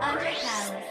Underground.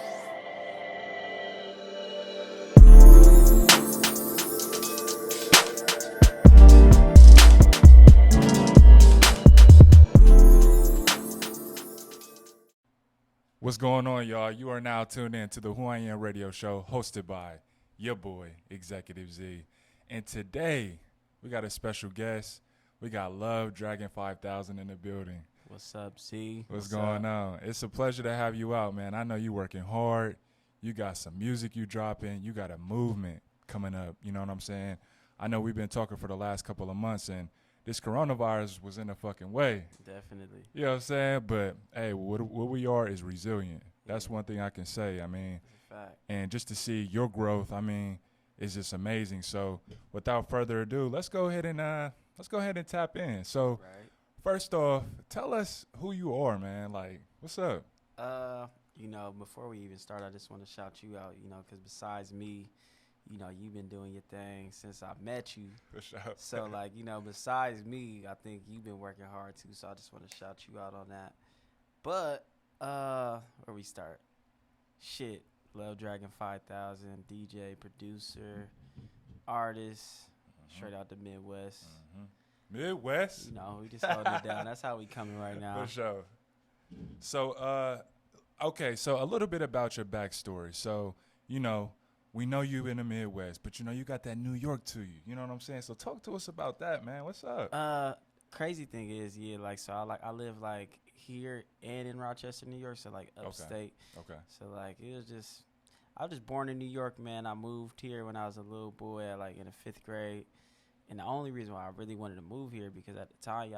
What's going on, y'all? You are now tuned in to the Who I Am radio show hosted by your boy, Executive Z. And today, we got a special guest. We got LoveDragon5000 in the building. What's up, C? What's going on? It's a pleasure to have you out, man. I know you working hard. You got some music you dropping. You got a movement coming up. You know what I'm saying? I know we've been talking for the last couple of months, and this coronavirus was in the fucking way. Definitely. You know what I'm saying? But, hey, what we are is resilient. That's one thing I can say. I mean, Fact. and just to see your growth, I mean, is just amazing. So, without further ado, let's go ahead and tap in. So, Right. first off, tell us who you are, man. Like, what's up? Before we even start, I just want to shout you out, because besides me, you've been doing your thing since I met you. For sure. So, besides me, I think you've been working hard, too. So, I just want to shout you out on that. But, where we start? Shit. LoveDragon5000 DJ, producer, artist, straight out the Midwest. Midwest? We just holding it down. That's how we coming right now. For sure. So, okay, so a little bit about your backstory. So, we know you in the Midwest, but you got that New York to you. You know what I'm saying? So talk to us about that, man. What's up? Crazy thing is, I live here and in Rochester, New York, so upstate. Okay. So I was just born in New York, man. I moved here when I was a little boy, in the 5th grade. And the only reason why I really wanted to move here because at the time,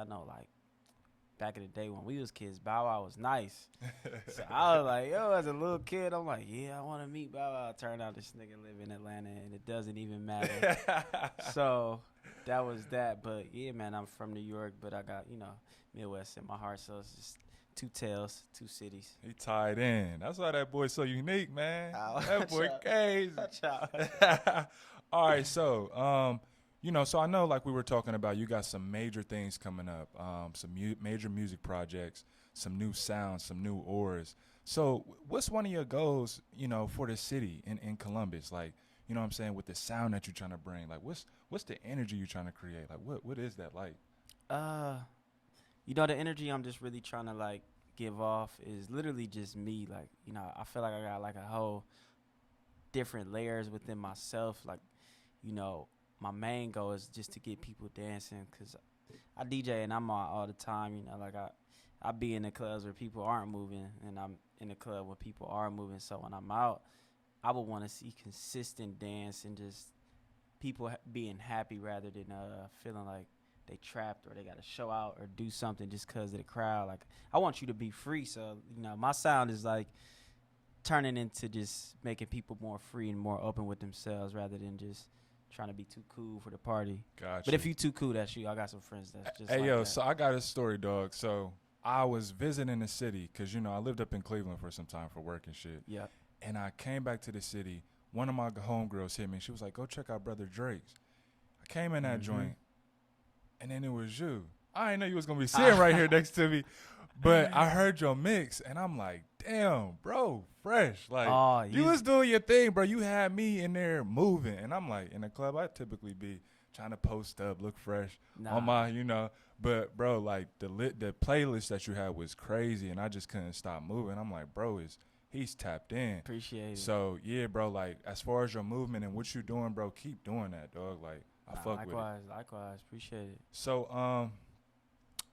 back in the day when we was kids, Bow Wow was nice. So I was like, as a little kid, I'm like, yeah, I want to meet Bow Wow. Turned out this nigga live in Atlanta, and it doesn't even matter. So that was that. But, yeah, man, I'm from New York, but I got, Midwest in my heart. So it's just two tales, two cities. He tied in. That's why that boy's so unique, man. Oh, that boy crazy. All right, so, so I know like we were talking about, you got some major things coming up, some major music projects, some new sounds, some new auras. So what's one of your goals, for the city in Columbus? Like, you know what I'm saying, with the sound that you're trying to bring? Like, what's the energy you're trying to create? Like, what is that like? The energy I'm just really trying to, give off is literally just me. I feel like I got, a whole different layers within myself. My main goal is just to get people dancing because I DJ and I'm out all the time. I be in the clubs where people aren't moving, and I'm in the club where people are moving. So when I'm out, I would want to see consistent dance and just people being happy rather than feeling like they trapped or they got to show out or do something just because of the crowd. I want you to be free. So, my sound is turning into just making people more free and more open with themselves rather than just trying to be too cool for the party. Gotcha. But if you too cool, that's you. I got some friends that's just that. So I got a story, dog. So I was visiting the city because, I lived up in Cleveland for some time for work and shit. Yeah. And I came back to the city. One of my homegirls hit me. She was like, go check out Brother Drake's. I came in that joint, and then it was you. I didn't know you was going to be sitting right here next to me. But I heard your mix, and I'm like, damn, bro, fresh. You was doing your thing, bro. You had me in there moving. And I'm like, in the club, I typically be trying to post up, look fresh on my, But, bro, the playlist that you had was crazy, and I just couldn't stop moving. I'm like, bro, he's tapped in. Appreciate it. So, yeah, bro, as far as your movement and what you doing, bro, keep doing that, dog. I fuck with it. Likewise. Appreciate it. So,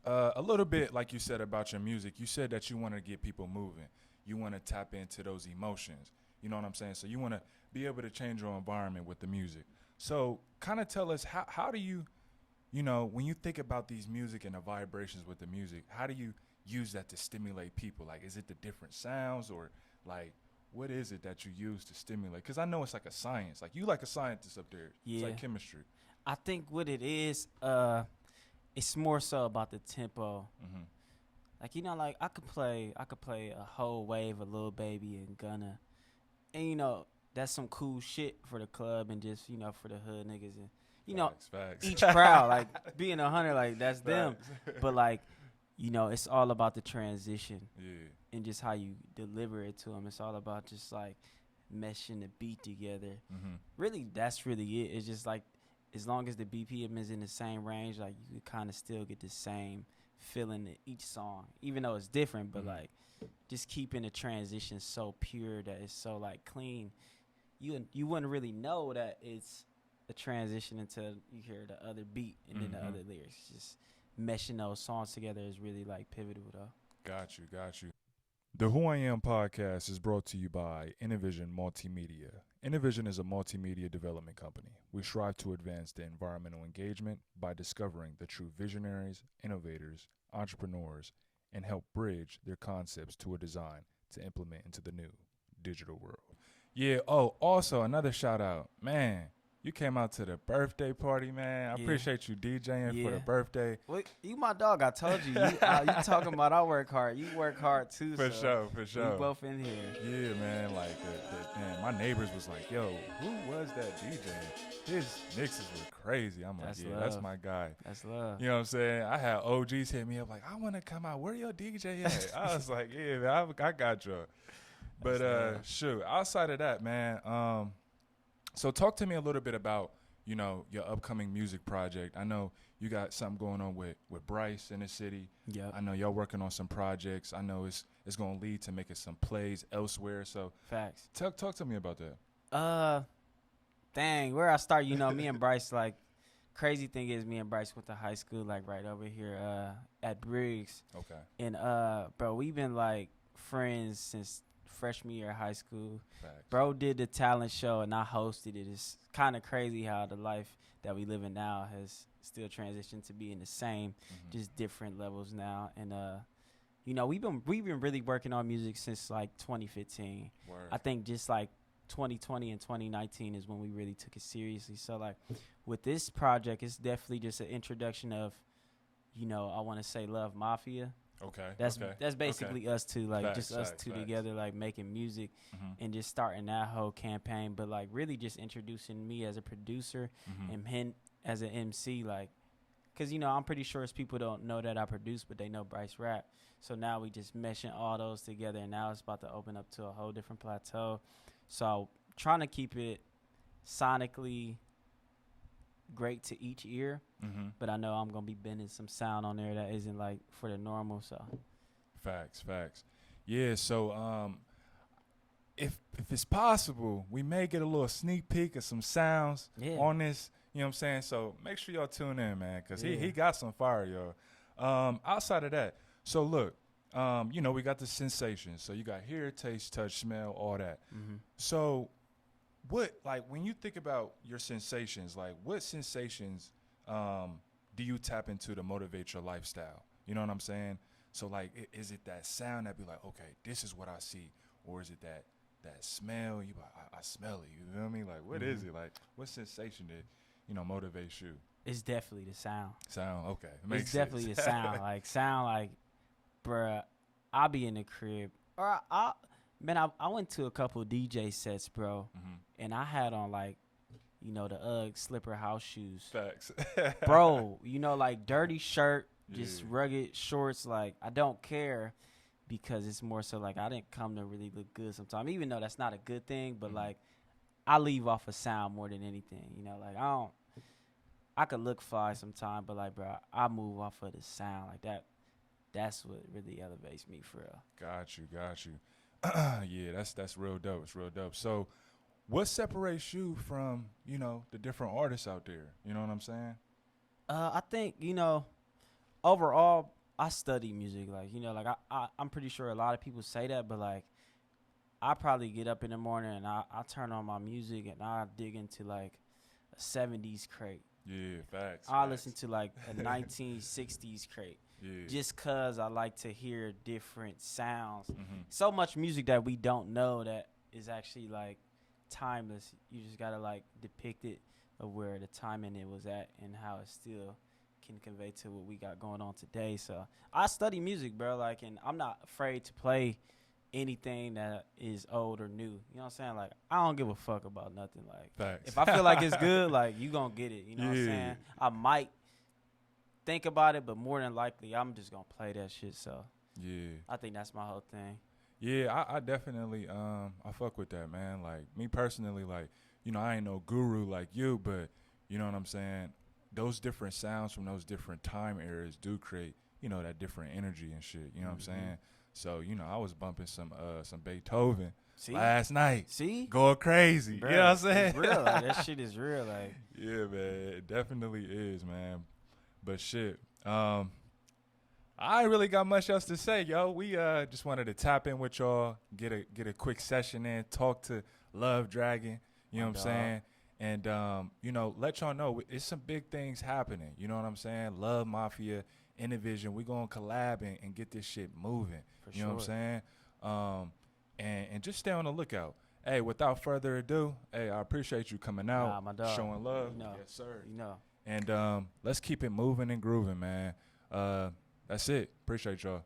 a little bit, like you said about your music, you said that you want to get people moving. You want to tap into those emotions. You know what I'm saying? So you want to be able to change your environment with the music. So kind of tell us, how do you, when you think about these music and the vibrations with the music, how do you use that to stimulate people? Is it the different sounds or, what is it that you use to stimulate? Because I know it's like a science. You like a scientist up there. Yeah. It's like chemistry. I think what it is, it's more so about the tempo. Mm-hmm. I could play a whole wave of Lil Baby and Gunna, and that's some cool shit for the club and just for the hood niggas and Facts. each crowd being 100 that's them. But it's all about the transition. Yeah. and just how you deliver it to them. It's all about just like meshing the beat together. Really, that's really it. It's just like as long as the BPM is in the same range, like you kind of still get the same feeling in each song, even though it's different. But like just keeping the transition so pure that it's so like clean, you wouldn't really know that it's a transition until you hear the other beat and then the other lyrics. Just meshing those songs together is really like pivotal though. Got you. The Who I Am podcast is brought to you by Innovision Multimedia. Innovision is a multimedia development company. We strive to advance the environmental engagement by discovering the true visionaries, innovators, entrepreneurs, and help bridge their concepts to a design to implement into the new digital world. Yeah, also another shout out. Man, you came out to the birthday party, man. I appreciate you DJing for the birthday. Well, you my dog. I told you. You talking about I work hard. You work hard too. For sure. We both in here. Yeah, man. Like, man, my neighbors was like, yo, who was that DJ? His mixes were crazy. I'm like, that's my guy. That's love. You know what I'm saying? I had OGs hit me up like, I want to come out. Where your DJ at? I was like, yeah, man, I got you. But, shoot, outside of that, man, so talk to me a little bit about, you know, your upcoming music project. I know you got something going on with Bryce in the city. Yeah. I know y'all working on some projects. I know it's going to lead to making some plays elsewhere. So facts. Talk to me about that. Dang, where I start, you know, me and Bryce, like, crazy thing is me and Bryce went to high school, like, right over here at Briggs. Okay. And, bro, we've been, like, friends since freshman year of high school. Facts. Bro did the talent show and I hosted it. It's kind of crazy how the life that we live in now has still transitioned to being the same, just different levels now. And you know, we've been really working on music since like 2015. Word. I think just like 2020 and 2019 is when we really took it seriously. So like with this project, it's definitely just an introduction of, you know, I want to say Love Mafia. Okay. That's basically us two, like Facts, just us facts, two facts. together, like making music and just starting that whole campaign. But like really just introducing me as a producer and him as an MC, like, cause you know I'm pretty sure people don't know that I produce, but they know Bryce rap. So now we just meshing all those together, and now it's about to open up to a whole different plateau. So trying to keep it sonically great to each ear, but I know I'm gonna be bending some sound on there that isn't like for the normal. So Facts. Yeah, so if it's possible, we may get a little sneak peek of some sounds on this, you know what I'm saying? So make sure y'all tune in, man, because he got some fire, y'all. Outside of that, so look, you know, we got the sensations. So you got hear, taste, touch, smell, all that. So what, like, when you think about your sensations, like, what sensations do you tap into to motivate your lifestyle? You know what I'm saying? So, like, is it that sound that be like, okay, this is what I see? Or is it that smell? You like, I smell it. You feel me? Like, what is it? Like, what sensation that, you know, motivates you? it's definitely the sound. Sound, okay. It's definitely the sound. Like, bruh, I'll be in the crib. Or I went to a couple DJ sets, bro, and I had on, like, you know, the UGG slipper house shoes. Facts. Bro, you know, like, dirty shirt, just rugged shorts. Like, I don't care because it's more so, like, I didn't come to really look good sometimes, even though that's not a good thing. But, like, I leave off of sound more than anything. You know, like, I could look fly sometimes, but, like, bro, I move off of the sound. Like, that's what really elevates me for real. Got you. Yeah, that's real dope. It's real dope. So, what separates you from, you know, the different artists out there? You know what I'm saying? I think, you know, overall, I study music. Like, you know, like I'm pretty sure a lot of people say that, but like, I probably get up in the morning and I turn on my music and I dig into like a 70s crate. Yeah, facts. I listen to like a 1960s crate. Yeah. Just cause I like to hear different sounds. So much music that we don't know that is actually like timeless. You just gotta like depict it of where the timing it was at and how it still can convey to what we got going on today. So I study music, bro. Like, and I'm not afraid to play anything that is old or new. You know what I'm saying? Like, I don't give a fuck about nothing. Like, facts. If I feel like it's good, like, you gonna get it. You know what I'm saying? I might think about it, but more than likely, I'm just gonna play that shit. So yeah, I think that's my whole thing. Yeah, I definitely I fuck with that, man. Like me personally, like, you know, I ain't no guru like you, but you know what I'm saying? Those different sounds from those different time eras do create, you know, that different energy and shit. You know what I'm Mm-hmm. saying? So, you know, I was bumping some Beethoven See, last night. see, Going crazy. You know what bro, I'm saying? it's real. Like that shit is real. Like, Yeah, man. It definitely is, man. But shit. I ain't really got much else to say, yo. We just wanted to tap in with y'all, get a quick session in, talk to Love Dragon, you my know what I'm dog, saying? And you know, let y'all know it's some big things happening. You know what I'm saying? Love Mafia, Innovision, we gonna collab and get this shit moving. for You know what I'm sure. saying? And just stay on the lookout. Hey, without further ado, hey, I appreciate you coming out, Nah, my dog. showing love. You know, Yes, sir. you know. And let's keep it moving and grooving, man. That's it. Appreciate y'all.